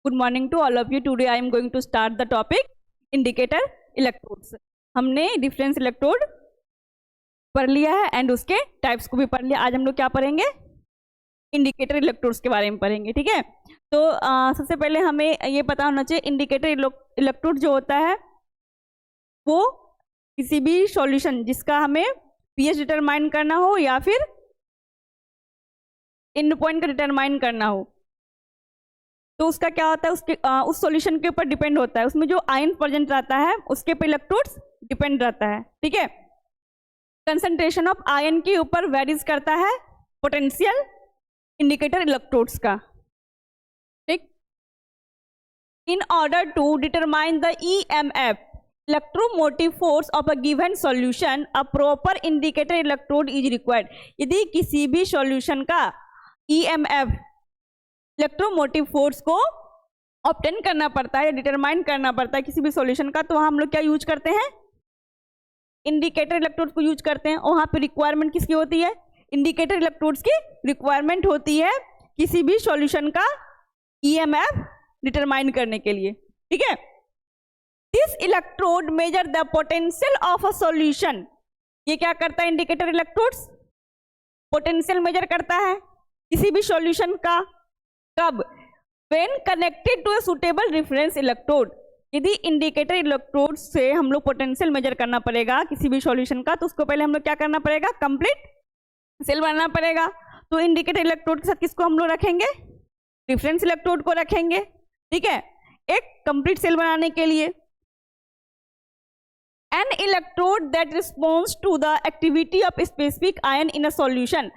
Good morning to all of you. Today I am going to start the topic indicator electrodes. हमने difference electrode पढ़ लिया है and उसके types को भी पढ़ लिया. आज हम लोग क्या पढ़ेंगे? इंडिकेटर इलेक्ट्रोड्स के बारे में पढ़ेंगे. ठीक है, तो सबसे पहले हमें ये पता होना चाहिए इंडिकेटर इलेक्ट्रोड जो होता है वो किसी भी सॉल्यूशन जिसका हमें पीएच डिटरमाइन करना हो या फिर एंड पॉइंट का डिटरमाइन करना हो तो उसका क्या होता है, उसके उस सॉल्यूशन के ऊपर डिपेंड होता है. उसमें जो आयन प्रेजेंट रहता है उसके पे इलेक्ट्रोड्स डिपेंड रहता है. ठीक है, कंसंट्रेशन ऑफ आयन के ऊपर वेरीज करता है पोटेंशियल इंडिकेटर इलेक्ट्रोड्स का. ठीक, in order to determine the EMF electromotive force of a given solution a proper indicator electrode is required. यदि किसी भी सॉल्यूशन का ईएमएफ इलेक्ट्रोमोटिव फोर्स को ऑब्टेन करना पड़ता है, डिटरमाइन करना पड़ता है किसी भी सॉल्यूशन का, तो वहाँ हम लोग क्या यूज करते हैं? इंडिकेटर इलेक्ट्रोड्स को यूज करते हैं. और वहाँ पे रिक्वायरमेंट किसकी होती है? इंडिकेटर इलेक्ट्रोड्स की रिक्वायरमेंट होती है किसी भी सॉल्यूशन का ईएमएफ डिटरमाइन करने के लिए. ठीक है, this electrode measure the potential of a solution. ये क्या करता है? इंडिकेटर इलेक्ट्रोड्स पोटेंशियल मेजर करता है किसी भी सॉल्यूशन का. कब? When connected to a suitable reference electrode. यदि इंडिकेटर इलेक्ट्रोड से हम लोग पोटेंशियल मेजर करना पड़ेगा किसी भी सॉल्यूशन का, तो उसको पहले हम लोग क्या करना पड़ेगा? कंप्लीट सेल बनाना पड़ेगा. तो इंडिकेटर इलेक्ट्रोड के साथ किसको हम लोग रखेंगे? रेफरेंस इलेक्ट्रोड को रखेंगे. ठीक है, एक कंप्लीट सेल बनाने के लिए. An electrode that response to the activity of specific ion in a solution.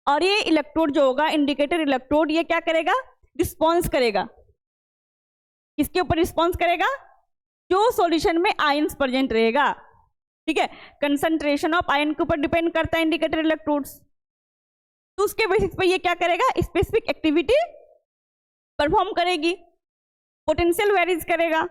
और ये इलेक्ट्रोड जो होगा इंडिकेटर इलेक्ट्रोड, ये क्या करेगा? रिस्पॉन्स करेगा. किसके ऊपर रिस्पॉन्स करेगा? जो सॉल्यूशन में आयन्स प्रेजेंट रहेगा. ठीक है, कंसंट्रेशन ऑफ आयन के ऊपर डिपेंड करता है इंडिकेटर इलेक्ट्रोड्स. तो उसके बेसिस पे ये क्या करेगा? स्पेसिफिक एक्टिविटी परफॉर्म करेगी, पोटेंशियल वेरीज करेगा.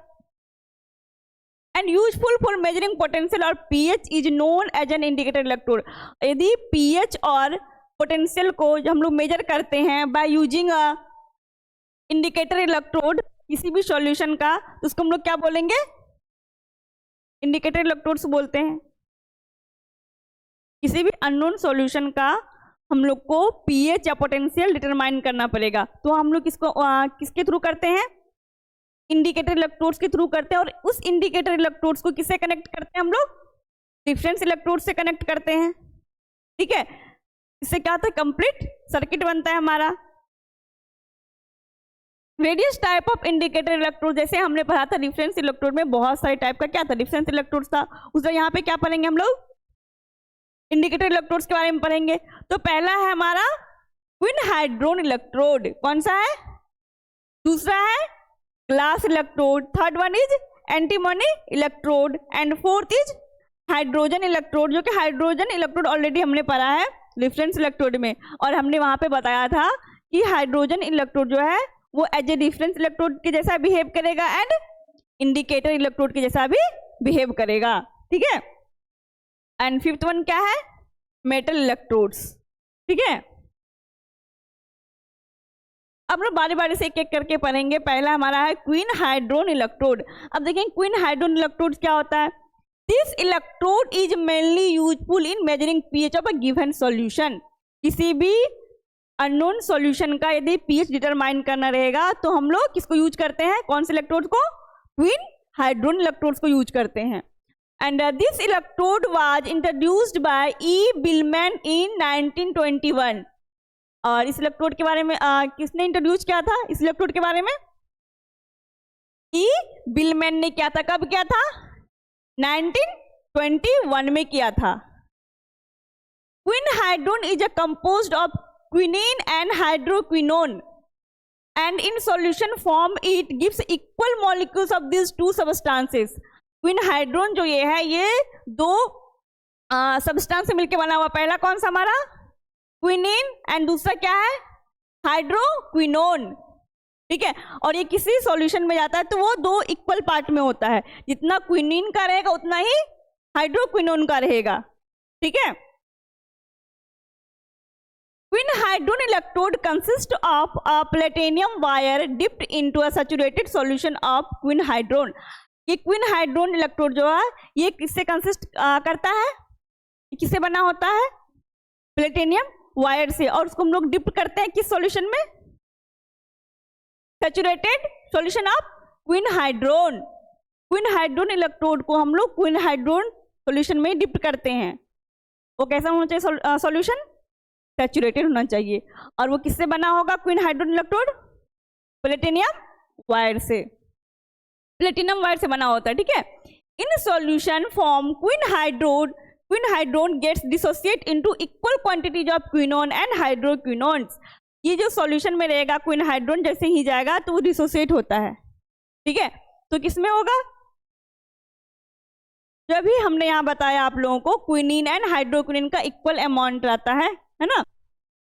And useful for measuring potential और pH is known as an indicator electrode. यदि पीएच और पोटेंशियल को हम लोग मेजर करते हैं बाय यूजिंग इंडिकेटर इलेक्ट्रोड किसी भी सॉल्यूशन का, तो उसको हम लोग क्या बोलेंगे? इंडिकेटर इलेक्ट्रोड्स बोलते हैं. किसी भी अननोन सॉल्यूशन का हम लोग को पीएच या पोटेंशियल डिटरमाइन करना पड़ेगा, तो हम लोग किसको किसके थ्रू करते हैं? इंडिकेटर इलेक्ट्रोड्स के थ्रू करते हैं. और उस इंडिकेटर इलेक्ट्रोड्स को किससे कनेक्ट करते हैं हम लोग? डिफरेंस इलेक्ट्रोड से कनेक्ट करते हैं. ठीक है, इससे क्या होता है? कंप्लीट सर्किट बनता है हमारा. Various type of indicator electrode, जैसे हमने पढ़ा था डिफरेंस इलेक्ट्रोड में बहुत सारे टाइप का क्या था? डिफरेंस इलेक्ट्रोड था. उसमें यहाँ पे क्या पढ़ेंगे हम लोग? इंडिकेटर इलेक्ट्रोड्स के बारे में पढ़ेंगे. तो पहला है हमारा क्विन हाइड्रोन इलेक्ट्रोड. कौन सा है? दूसरा है glass electrode. Third one is antimony electrode and fourth is hydrogen electrode, जो कि हाइड्रोजन इलेक्ट्रोड ऑलरेडी हमने पढ़ा है डिफरेंस इलेक्ट्रोड में. और हमने वहां पे बताया था कि हाइड्रोजन इलेक्ट्रोड जो है वो एज ए डिफरेंस इलेक्ट्रोड के जैसा बिहेव करेगा एंड इंडिकेटर इलेक्ट्रोड के जैसा भी बिहेव करेगा. ठीक है, एंड फिफ्थ वन क्या है? Metal electrodes. ठीक है, अब लोग बारी बारी से एक एक करके पढ़ेंगे. पहला हमारा है क्वीन हाइड्रोन इलेक्ट्रोड. अब देखें क्वीन हाइड्रोन इलेक्ट्रोड क्या होता है. This electrode is mainly useful in measuring pH of a given solution. किसी भी अननोन सॉल्यूशन का यदि पीएच डिटरमाइन करना रहेगा तो हम लोग किसको यूज करते हैं? कौन से इलेक्ट्रोड को? क्वीन हाइड्रोन इलेक्ट्रोड्स को यूज करते हैं. And this electrode was introduced by E Biilmann in 1921. और इस इलेक्ट्रोड के बारे में किसने इंट्रोड्यूस किया था? इस इलेक्ट्रोड के बारे में ई बिलमैन ने किया था. कब किया था? 1921 में किया था. Quinhydrone is a composed of quinine and hydroquinone and in solution form it gives equal molecules of this two substances. Quinhydrone जो ये है ये दो सबस्टांस से मिलकर बना हुआ. पहला कौन सा हमारा? क्विनीन एंड दूसरा क्या है? हाइड्रोक्विनोन. ठीक है, और ये किसी सॉल्यूशन में जाता है तो वो दो इक्वल पार्ट में होता है. जितना क्विनीन का रहेगा उतना ही हाइड्रोक्विनोन का रहेगा. ठीक है, quinhydrone electrode consist of a platinum wire dipped into a saturated solution of quinhydrone. ये क्वीन हाइड्रोन इलेक्ट्रोड जो है ये किससे कंसिस्ट करता है, किससे बना होता है, प्लेटिनियम वायर से, और उसको हम लोग डिप करते हैं किस सॉल्यूशन में, saturated solution of quinhydrone. Quinhydrone electrode को हम लोग क्वीन हाइड्रोन सॉल्यूशन में डिप करते हैं। वो कैसा होना चाहिए सॉल्यूशन, सैचुरेटेड होना चाहिए, और वो किससे बना होगा quinhydrone electrode, platinum wire से, प्लेटिनियम वायर से बना होता है, ठीक है। In solution form quinhydrone gets dissociate into equal quantities of quinone and hydroquinones. ये जो सॉल्यूशन में रहेगा क्वीन हाइड्रोन जैसे ही जाएगा तो वो डिसोसिएट होता है, ठीक है। तो किसमें होगा, जब भी हमने यहाँ बताया आप लोगों को क्विनीन एंड हाइड्रोक्विनीन का इक्वल अमाउंट रहता है ना,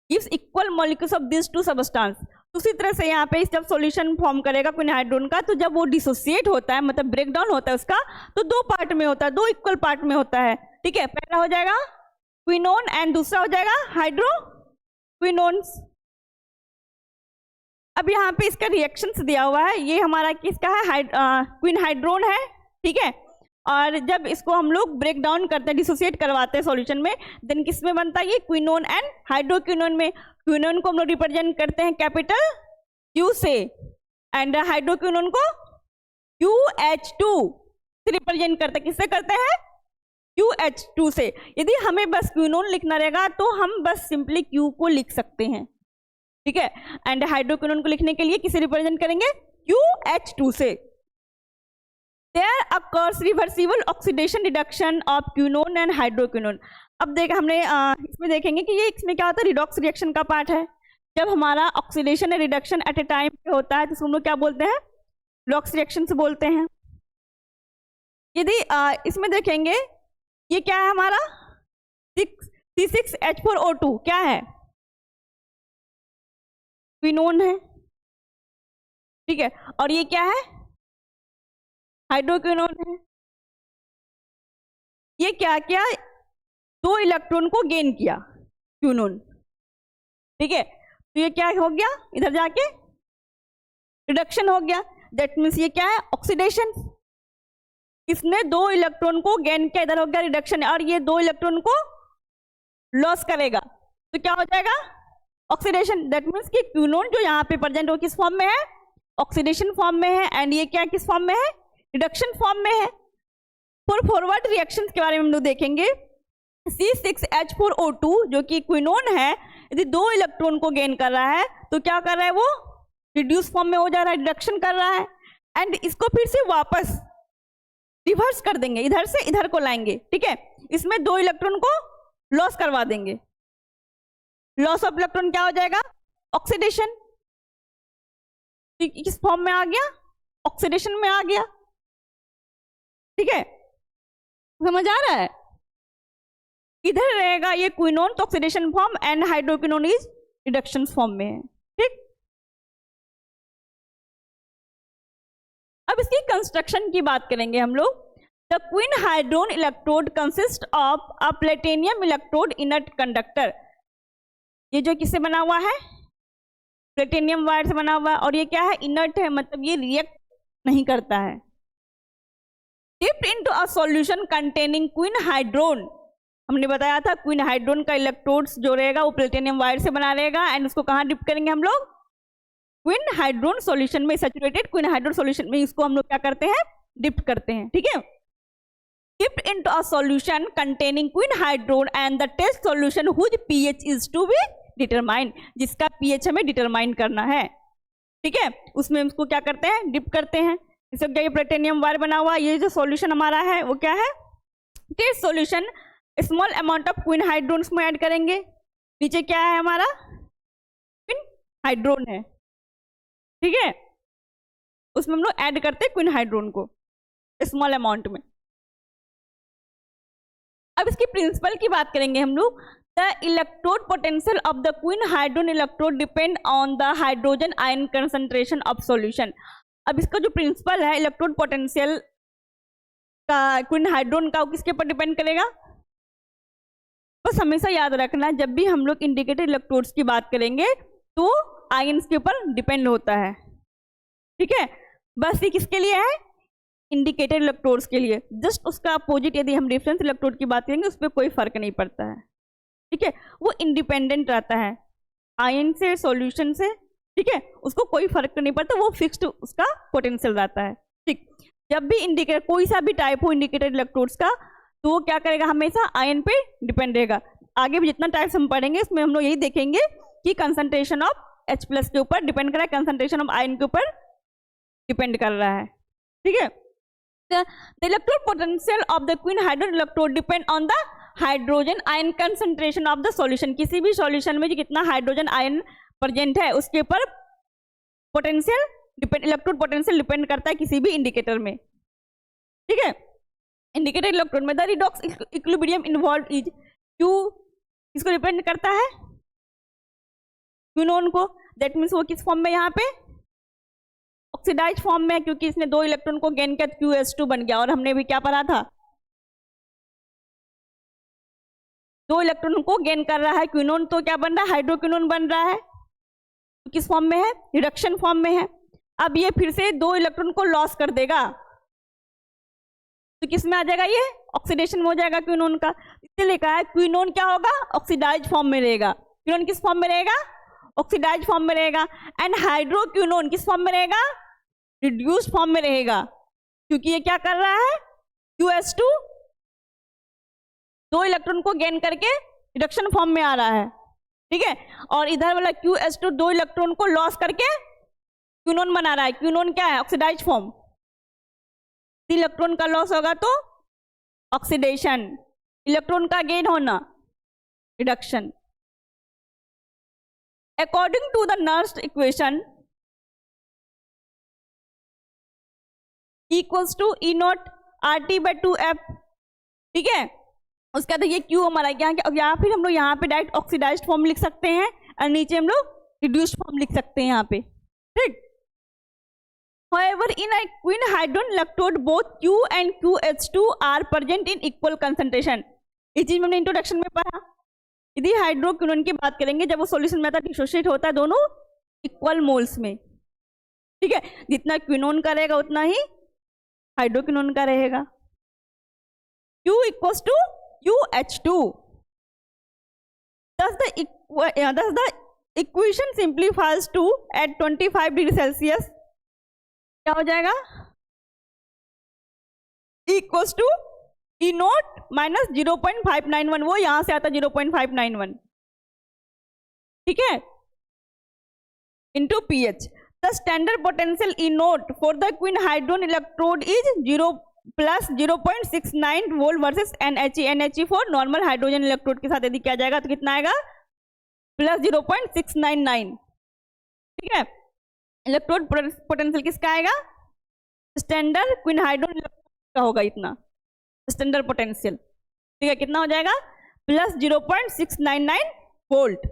gives equal molecules of this two substance. उसी तरह से यहाँ पे जब सॉल्यूशन फॉर्म करेगा क्वीन हाइड्रोन का, तो जब वो डिसोसिएट होता है मतलब ब्रेक डाउन होता है उसका, तो दो पार्ट में होता है, दो इक्वल पार्ट में होता है, ठीक है। पहला हो जाएगा क्विनोन एंड दूसरा हो जाएगा हाइड्रोक्विनोन्स। अब यहाँ पे इसका रिएक्शंस दिया हुआ है, ये हमारा किसका है, क्वीन हाइड्रोन है, ठीक है। और जब इसको हम लोग ब्रेक डाउन करते हैं, डिसोसिएट करवाते हैं सॉल्यूशन में, देन किस में बनता है ये, क्विनोन एंड हाइड्रोक्विनोन में। क्विनोन को हम लोग रिप्रेजेंट करते हैं कैपिटल Q से, एंड हाइड्रोक्विनोन को QH2 से रिप्रेजेंट करते हैं, किससे करते हैं, QH2 से। यदि हमें बस क्विनोन लिखना रहेगा तो हम बस सिंपली Q को लिख सकते हैं, ठीक है। एंड हाइड्रोक्विनोन को लिखने के लिए किसे रिप्रेजेंट करेंगे, QH2 से। There occurs reversible oxidation reduction of quinone and hydroquinone। अब देख हमने इसमें देखेंगे कि ये इसमें क्या होता है, रिडॉक्स रिएक्शन का पार्ट है। जब हमारा ऑक्सीडेशन या रिडक्शन एट ए टाइम पे होता है तो उसको हम लोग क्या बोलते हैं, रिडॉक्स रिएक्शन से बोलते हैं। यदि इसमें देखेंगे ये क्या है हमारा, C6H4O2 क्या है, क्विनोन है, ठीक है। और ये क्या है, हाइड्रोक्विनोन है। ये क्या किया, दो इलेक्ट्रॉन को गेन किया क्विनोन, ठीक है। तो ये क्या हो गया, इधर जाके रिडक्शन हो गया, दैट मीन्स ये क्या है, ऑक्सीडेशन। इसने दो इलेक्ट्रॉन को गेन किया, इधर हो गया रिडक्शन, और ये दो इलेक्ट्रॉन को लॉस करेगा तो क्या हो जाएगा, ऑक्सीडेशन। दैट मीन्स कि क्विनोन जो यहाँ पे प्रेजेंट हो किस फॉर्म में है, ऑक्सीडेशन फॉर्म में है, एंड ये क्या किस फॉर्म में है, रिडक्शन फॉर्म में है। फॉरवर्ड रिएक्शंस के बारे में हम लोग देखेंगे। C6H4O2 जो कि क्विनोन है, यदि दो इलेक्ट्रॉन को गेन कर रहा है तो क्या कर रहा है, वो रिड्यूस फॉर्म में हो जा रहा है, रिडक्शन कर रहा है, एंड इसको फिर से वापस रिवर्स कर देंगे, इधर से इधर को लाएंगे, ठीक है। इसमें दो इलेक्ट्रॉन को लॉस करवा देंगे, लॉस ऑफ इलेक्ट्रॉन क्या हो जाएगा, ऑक्सीडेशन। किस फॉर्म में आ गया, ऑक्सीडेशन में आ गया, ठीक है। समझ आ रहा है, इधर रहेगा ये क्विनोन तो oxidation form, and hydroquinone is reduction form में है, ठीक। अब इसकी कंस्ट्रक्शन की बात करेंगे हम लोग। The quinhydrone electrode consist of a platinum electrode inert conductor. ये जो किससे बना हुआ है, प्लेटिनियम वायर से बना हुआ है, और ये क्या है, इनर्ट है, मतलब ये रिएक्ट नहीं करता है। Dipped into a solution containing quinhydrone, हमने बताया था क्वीन हाइड्रोन का इलेक्ट्रोड्स जो रहेगा वो प्लेटिनियम वायर से बना रहेगा, एंड उसको कहाँ डिप करेंगे हम लोग, क्वीन हाइड्रोन सॉल्यूशन में, सैचुरेटेड क्वीन हाइड्रोन सॉल्यूशन में इसको हम लोग क्या करते हैं, डिप करते हैं, ठीक है। Dipped into a solution containing quinhydrone and the test solution whose pH is to be determine, जिसका pH हमें डिटरमाइन करना है, ठीक है। उसमें उसको क्या करते हैं, डिप करते हैं। इस सब ये प्लेटिनियम वायर बना हुआ, ये जो सॉल्यूशन हमारा है वो क्या है, test solution, small amount of quinhydrone में ऐड करेंगे। नीचे क्या है हमारा, क्वीन हाइड्रोन है, ठीक है। उसमें हम लोग ऐड करते हैं क्वीन हाइड्रोन को स्मॉल अमाउंट में। अब इसकी प्रिंसिपल की बात करेंगे हम लोग। The electrode potential of the quinhydrone electrode depend on the hydrogen ion concentration of solution. अब इसका जो प्रिंसिपल है इलेक्ट्रोड पोटेंशियल का क्वीन हाइड्रोन का, वो किसके ऊपर डिपेंड करेगा, बस हमेशा याद रखना, जब भी हम लोग इंडिकेटेड इलेक्ट्रोड्स की बात करेंगे तो आयंस के ऊपर डिपेंड होता है, ठीक है। बस ये किसके लिए है? इंडिकेटेड इलेक्ट्रोड्स के लिए। जस्ट उसका अपोजिट यदि हम रेफरेंस इलेक्ट्रोड की बात करेंगे उस पर कोई फर्क नहीं पड़ता है, ठीक है। वो इंडिपेंडेंट रहता है आयन से, सॉल्यूशन से, ठीक है, उसको कोई फर्क नहीं पड़ता, वो फिक्स्ड उसका पोटेंशियल रहता है, ठीक। जब भी इंडिकेटर कोई सा भी टाइप हो इंडिकेटेड इलेक्ट्रोड्स का, तो वो क्या करेगा? हमेशा आयन पे डिपेंड रहेगा। आगे भी जितना टाइप्स हम पढ़ेंगे इसमें हम लोग यही देखेंगे कि कंसंट्रेशन ऑफ H+ के ऊपर डिपेंड कर रहा है, कंसंट्रेशन ऑफ आयन के ऊपर डिपेंड कर रहा है, ठीक है। The electrode potential of the queen hydrogen electrode depend on the hydrogen ion concentration of the solution। किसी भी सॉल्यूशन में जो कितना हाइड्रोजन आयन प्रेजेंट है उसके ऊपर potential depend, electrode potential depend करता है किसी भी इंडिकेटर में, ठीक है। इंडिकेटेड इलेक्ट्रोड में the redox equilibrium involve is Q, किसको डिपेंड करता है? क्विनोन को। दैट मीन्स वो किस फॉर्म में यहाँ पे? ऑक्सीडाइज फॉर्म में, क्योंकि इसने 2 इलेक्ट्रॉन को गेन किया QS2 बन गया। और हमने भी क्या पढ़ा था? 2 इलेक्ट्रॉन को गेन कर रहा है क्विनोन, तो क्या बन रहा है? हाइड्रोक्विनोन बन रहा है। तो किस फॉर्म में है? रिडक्शन फॉर्म में है। अब ये फिर से 2 इलेक्ट्रॉन को लॉस कर देगा, तो किस में आ जाएगा? ये ऑक्सीडेशन हो जाएगा क्विनोन का। इसलिए लिखा है क्विनोन क्या होगा? ऑक्सीडाइज फॉर्म में रहेगा। क्विनोन किस फॉर्म में रहेगा? ऑक्सीडाइज फॉर्म में रहेगा। एंड हाइड्रोक्विनोन किस फॉर्म में रहेगा? रिड्यूस्ड फॉर्म में रहेगा, क्योंकि ये क्या कर रहा है? QS2 2 इलेक्ट्रॉन को गेन करके रिडक्शन फॉर्म में आ रहा है, ठीक है। और इधर वाला QS2 2 इलेक्ट्रॉन को लॉस करके क्विनोन बना रहा है। क्विनोन क्या है? Oxidise form. इलेक्ट्रॉन का लॉस होगा तो ऑक्सीडेशन, इलेक्ट्रॉन का गेन होना reduction. According to the Nernst equation equals to E0 RT by 2F, ठीक है। उसके बाद ये Q हमारा यहाँ फिर हम लोग यहाँ पे डायरेक्ट ऑक्सीडाइज्ड फॉर्म लिख सकते हैं और नीचे हम लोग रिड्यूस्ड फॉर्म लिख सकते हैं यहाँ पे, ठीक। However, in a queen hydrogen electrode, both Q and QH2 are present in equal concentration। इस चीज में हमने इंट्रोडक्शन में पढ़ा। यदि हाइड्रोक्विनोन की बात करेंगे, जब वो सॉल्यूशन में आता है डिसोशिएट होता है दोनों इक्वल मोल्स में, ठीक है। जितना क्विनोन का रहेगा उतना ही हाइड्रोक्विनोन का रहेगा। Q equals to QH2। Thus the equation simplifies to at 25 degree Celsius क्या हो जाएगा? इक्वल्स टू E0 माइनस 0.591, वो यहां से आता 0.591, ठीक है, into pH। The standard potential E0 for the queen hydrogen electrode is 0 plus 0.69 volt versus NHE for normal hydrogen electrode के साथ यदि किया जाएगा तो कितना आएगा? प्लस 0.699, ठीक है। इलेक्ट्रोड पोटेंशियल किसका आएगा? स्टैंडर्ड क्वीन हाइड्रोजन का होगा इतना स्टैंडर्ड पोटेंशियल, ठीक है। कितना हो जाएगा? Plus 0.699 volt.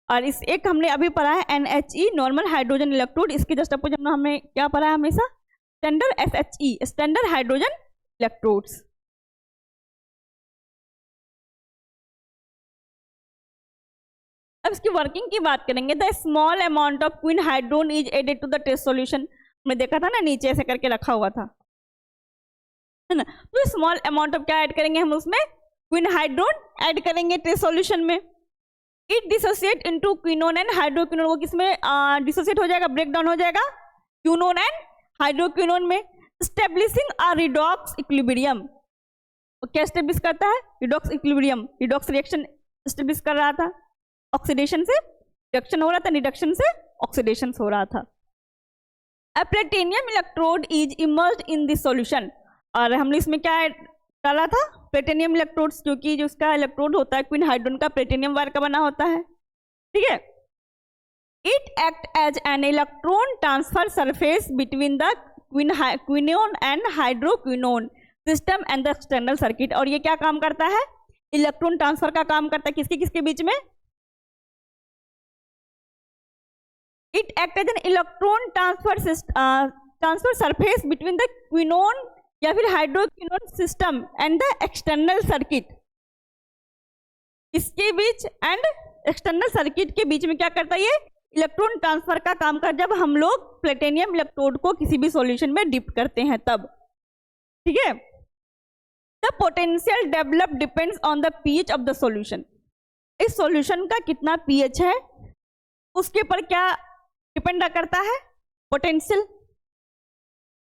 और इस एक हमने अभी पढ़ा है NHE नॉर्मल हाइड्रोजन इलेक्ट्रोड, इसके जस्ट अपोजिट हमने क्या पढ़ा है हमेशा? Standard SHE standard hydrogen electrodes. अब इसकी वर्किंग की बात करेंगे। The small amount of quinhydrone is added to the test solution. हमने देखा था ना, नीचे ऐसे करके रखा हुआ था, है ना। तो स्मॉल अमाउंट ऑफ क्या ऐड करेंगे हम उसमें? क्वीन हाइड्रोजन ऐड करेंगे टेस्ट सॉल्यूशन में। It dissociate into quinone and hydroquinone. वो किसमें डिसोसिएट हो जाएगा? ब्रेक डाउन हो जाएगा क्विनोन एंड हाइड्रोक्विनोन में। Establishing a redox equilibrium. वो क्या स्टेब्लिश करता है? Redox equilibrium. Redox reaction establish कर रहा था, ऑक्सीडेशन से रिडक्शन हो रहा था, रिडक्शन से ऑक्सीडेशन हो रहा था। A platinum electrode is immersed in this solution. और हमने इसमें क्या डाला था? प्लेटिनियम इलेक्ट्रोड्स, क्योंकि जो उसका इलेक्ट्रोड होता है क्वीन हाइड्रोजन का प्लेटिनियम वायर का बना होता है, ठीक है। It act as an electron transfer surface between the quinone and hydroquinone system and the external circuit. और ये क्या काम करता है? इलेक्ट्रॉन ट्रांसफर का काम करता है। किसके किसके बीच में? It acts as an electron transfer surface between the quinone या फिर hydroquinone system and the external circuit. इसके बीच एंड एक्सटर्नल सर्किट के बीच में क्या करता है ये इलेक्ट्रॉन ट्रांसफर का काम कर, जब हम लोग प्लेटिनियम इलेक्ट्रोड को किसी भी सॉल्यूशन में डिप करते हैं तब, ठीक है। The potential develop depends on the pH of the solution. इस सॉल्यूशन का कितना पीएच है उसके ऊपर क्या डिपेंड करता है, पोटेंशियल।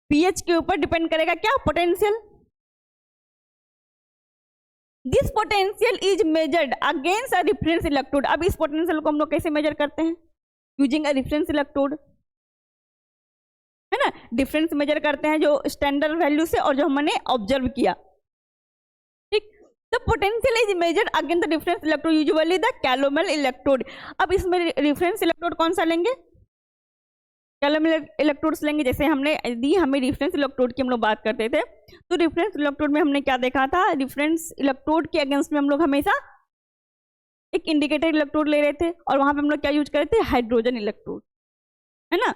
पीएच के ऊपर डिपेंड करेगा क्या, potential. This potential is measured against a reference electrode. अब इस पोटेंशियल को हम लोग कैसे मेजर करते हैं, यूजिंग अ रेफरेंस इलेक्ट्रोड, है ना। डिफरेंस मेजर करते हैं जो स्टैंडर्ड वैल्यू से और जो हमने ऑब्जर्व किया, ठीक। The potential is measured against the reference electrode usually the calomel electrode. अब इसमें रेफरेंस इलेक्ट्रोड कौन सा लेंगे, कैलोमल इलेक्ट्रोड्स लेंगे। जैसे हमने यदि हमें रेफरेंस इलेक्ट्रोड की हम लोग बात करते थे तो रेफरेंस इलेक्ट्रोड में हमने क्या देखा था, रेफरेंस इलेक्ट्रोड के अगेंस्ट में हम लोग हमेशा एक इंडिकेटर इलेक्ट्रोड ले रहे थे और वहां पे हम लोग क्या यूज कर रहे थे, हाइड्रोजन इलेक्ट्रोड, है ना।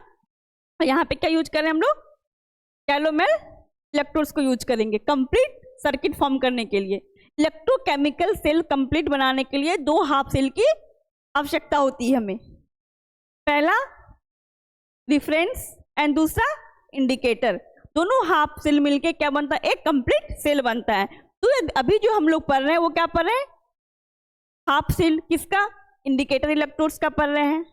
और यहाँ पे क्या यूज कर रहे हैं हम लोग, कैलोमल इलेक्ट्रोड्स को यूज करेंगे कंप्लीट सर्किट फॉर्म करने के लिए। इलेक्ट्रोकेमिकल सेल कंप्लीट बनाने के लिए 2 हाफ सेल की आवश्यकता होती है हमें, पहला रिफरेंस एंड दूसरा इंडिकेटर। दोनों हाफ सेल मिलके क्या बनता है, एक कंप्लीट सेल बनता है। तो अभी जो हम लोग पढ़ रहे हैं वो क्या पढ़ रहे हैं, हाफ सेल किसका, इंडिकेटर इलेक्ट्रोड्स का पढ़ रहे हैं,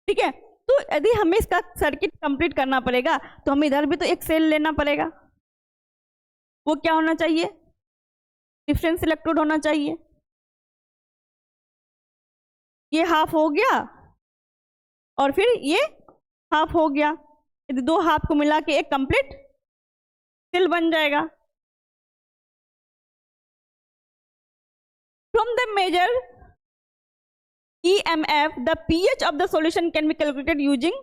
ठीक है। तो यदि हमें इसका सर्किट कंप्लीट करना पड़ेगा तो हमें इधर भी तो एक सेल लेना पड़ेगा, वो क्या होना चाहिए, रेफरेंस इलेक्ट्रोड होना चाहिए। ये हाफ हो गया और फिर ये हाफ हो गया, यदि 2 हाफ को मिला के एक कंप्लीट सेल बन जाएगा। From the measure EMF the pH of the solution can be calculated using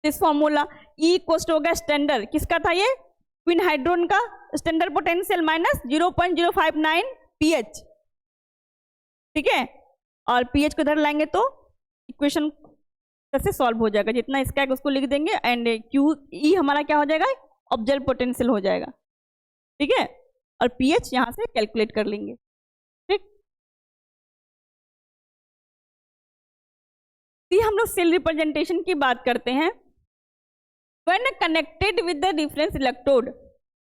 this formula। E equal to होगा स्टैंडर्ड किसका था, ये क्वीन हाइड्रोन का स्टैंडर्ड पोटेंशियल माइनस 0.059 pH, ठीक है। और pH को इधर लाएंगे तो इक्वेशन कैसे सॉल्व हो जाएगा, जितना इसका है उसको लिख देंगे एंड QE हमारा क्या हो जाएगा, ऑब्जर्व पोटेंशियल हो जाएगा, ठीक है। और pH यहां से कैलकुलेट कर लेंगे, ठीक। ये हम लोग सेल रिप्रेजेंटेशन की बात करते हैं। When connected with the reference electrode,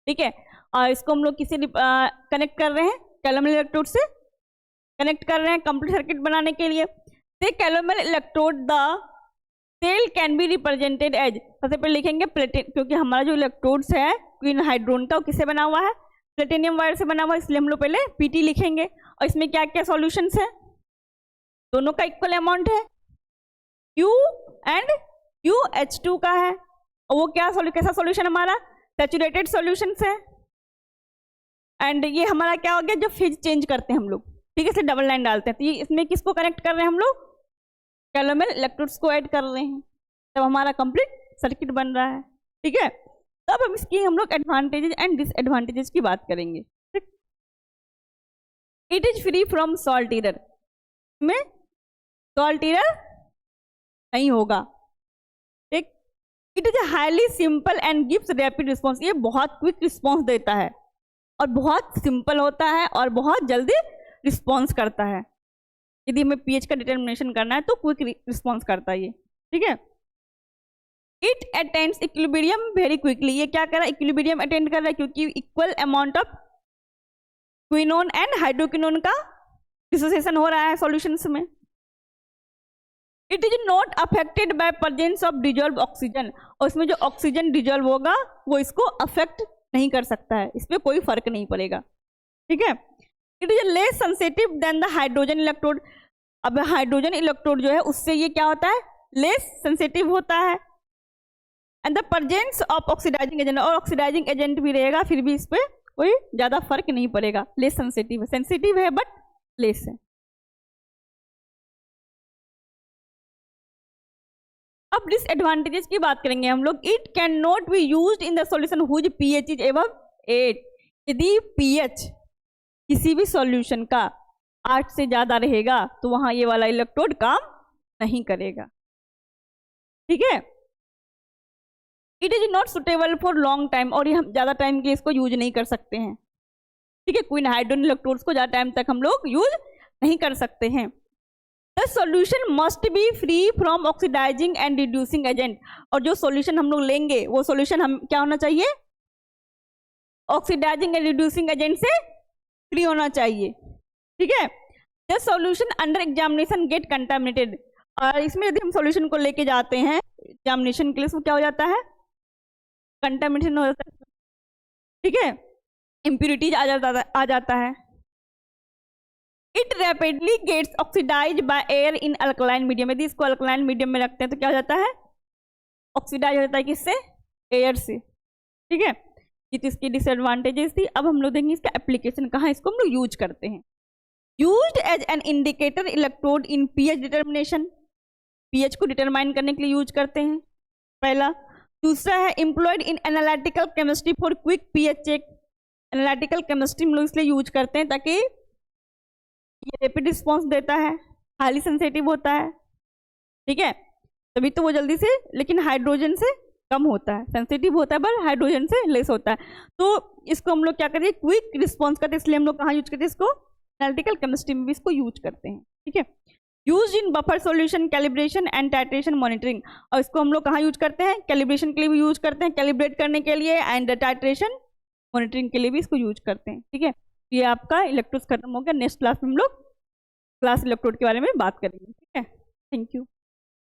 ठीक है। और इसको हम लोग किसी कनेक्ट कर रहे हैं, कैलोमल इलेक्ट्रोड से कनेक्ट कर रहे हैं कंप्लीट सर्किट बनाने के लिए। Calomel electrode the cell can be represented as, सबसे पहले लिखेंगे प्लेटिन, क्योंकि हमारा जो इलेक्ट्रोड्स है क्वीन हाइड्रोन का वो किससे बना हुआ है, प्लेटिनियम वायर से बना हुआ है, इसलिए हम लोग पहले PT लिखेंगे। और इसमें क्या क्या सॉल्यूशंस है, दोनों का इक्वल अमाउंट है, Q एंड QH2 का है। और वो क्या कैसा सॉल्यूशन हमारा, सैचुरेटेड सॉल्यूशंस है। एंड ये हमारा क्या हो गया, जब फेज चेंज करते हैं हम लोग, ठीक है, इसलिए डबल लाइन डालते हैं। तो ये इसमें किसको कनेक्ट कर रहे हैं हम लोग, कैलोमल इलेक्ट्रोड्स को ऐड कर रहे हैं, तब हमारा कंप्लीट सर्किट बन रहा है, ठीक है। तब हम इसकी हम लोग एडवांटेजेस एंड डिसएडवांटेजेस की बात करेंगे, ठीक। It is free from salt error, में सॉल्ट एरर नहीं होगा, ठीक। It is highly simple and gives rapid response, ये बहुत क्विक रिस्पॉन्स देता है और बहुत सिंपल होता है और बहुत जल्दी रिस्पॉन्स करता है। यदि हमें pH का डिटर्मिनेशन करना है तो क्विक रिस्पॉन्स करता है ये, ठीक है। It attends equilibrium very quickly, ये क्या कर रहा है, इक्विलिब्रियम अटेंड कर रहा है, क्योंकि equal amount of quinone and hydroquinone का डिसोसिएशन हो रहा है सॉल्यूशंस में। It is not affected by presence of dissolve oxygen, और इसमें जो ऑक्सीजन डिजॉल्व होगा वो इसको अफेक्ट नहीं कर सकता है, इस पर कोई फर्क नहीं पड़ेगा, ठीक है। It is less sensitive then the hydrogen electrode, अब हाइड्रोजन इलेक्ट्रोड जो है उससे ये क्या होता है, लेस सेंसिटिव होता है। And the presence of oxidising agent, और ऑक्सीडाइजिंग एजेंट भी रहेगा फिर भी इस पर कोई ज्यादा फर्क नहीं पड़ेगा, लेस सेंसिटिव है बट लेस है। अब डिसएडवांटेजेस की बात करेंगे हम लोग। It can not be used in the solution whose pH इज अबव 8, यदि pH किसी भी सॉल्यूशन का 8 से ज्यादा रहेगा तो वहां ये वाला इलेक्ट्रोड काम नहीं करेगा, ठीक है। It is not suitable for long time, और ये हम ज्यादा टाइम के लिए इसको यूज नहीं कर सकते हैं, ठीक है। क्वीन हाइड्रोजन इलेक्ट्रोड्स को ज्यादा टाइम तक हम लोग यूज नहीं कर सकते हैं। The solution must be free from oxidising and reducing agent, और जो सॉल्यूशन हम लोग लेंगे वो सॉल्यूशन हम क्या होना चाहिए, ऑक्सीडाइजिंग एंड रिड्यूसिंग एजेंट से फ्री होना चाहिए, ठीक है। The solution under examination get contaminated, और इसमें यदि हम सॉल्यूशन को लेके जाते हैं एग्जामिनेशन के लिए, क्या हो जाता है, कंटामिनेशन हो जाता है, ठीक है, इम्प्यूरिटीज आ जाता है। It rapidly gets oxidise by air in alkaline medium, यदि इसको अल्कलाइन मीडियम में रखते हैं तो क्या हो जाता है, ऑक्सीडाइज हो जाता है, किससे, एयर से, ठीक है। ये तो इसकी डिसएडवांटेजेस थी। अब हम लोग देखेंगे इसका एप्लीकेशन कहाँ इसको हम लोग यूज करते हैं। Used as an indicator electrode in pH determination, pH को डिटरमाइन करने के लिए यूज करते हैं, पहला। दूसरा है employed in analytical chemistry for quick pH check, analytical chemistry हम लोग इसलिए यूज करते हैं ताकि ये रैपिड रिस्पॉन्स देता है, हाईली सेंसिटिव होता है, ठीक है, तभी तो वो जल्दी से, लेकिन हाइड्रोजन से कम होता है, सेंसिटिव होता है पर हाइड्रोजन से लेस होता है। तो इसको हम लोग क्या करते हैं, क्विक रिस्पॉन्स करते हैं, इसलिए हम लोग कहाँ यूज करते हैं इसको, एनालिटिकल केमिस्ट्री में भी इसको यूज करते हैं, ठीक है। Use in buffer solution calibration and titration monitoring, और इसको हम लोग कहाँ यूज करते हैं, कैलिब्रेशन के लिए भी यूज करते हैं, कैलिब्रेट करने के लिए, एंड टाइट्रेशन मॉनिटरिंग के लिए भी इसको यूज करते हैं, ठीक है। ये आपका इलेक्ट्रोड्स खत्म हो गया। नेक्स्ट क्लास में हम लोग क्लास इलेक्ट्रोड के बारे में बात करेंगे, ठीक है। Thank you.